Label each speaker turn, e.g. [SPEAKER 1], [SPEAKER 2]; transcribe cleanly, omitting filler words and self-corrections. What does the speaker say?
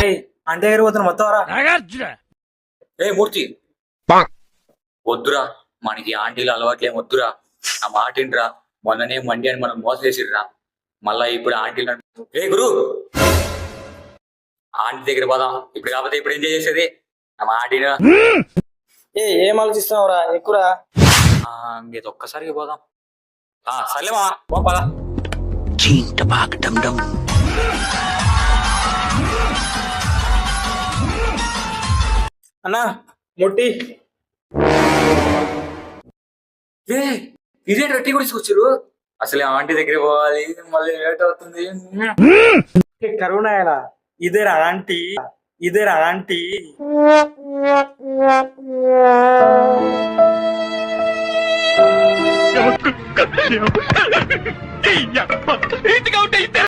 [SPEAKER 1] రే అంటే దగ్గర పోతున్నా మొత్తం రా.
[SPEAKER 2] ఏ మూర్తి వద్దురా, మనకి ఆంటీలు అలవాట్లేం వద్దురా. ఆ మాటిండ్రా, మొన్ననే మండి అని మనం మోసం చేసిర్రా. మళ్ళా ఇప్పుడు ఆంటీలు ఏ గురు ఆంటీ దగ్గర పోదాం. ఇప్పుడు కాకపోతే ఇప్పుడు ఏం చేసేది ఆ మాటినా.
[SPEAKER 1] ఏం ఆలోచిస్తున్నావురా ఎక్కురా.
[SPEAKER 2] ఇది ఒక్కసారికి పోదాం. సర్లేమా పో పదా.
[SPEAKER 1] అన్నా మొట్టి
[SPEAKER 2] ఇదే రొట్టి కూడా తీసుకొచ్చారు. అసలు ఆంటీ దగ్గర పోవాలి, మళ్ళీ లేట్ అవుతుంది.
[SPEAKER 1] కరుణాయలా ఇదేరా ఆంటీ, ఇదేరా ఆంటీ.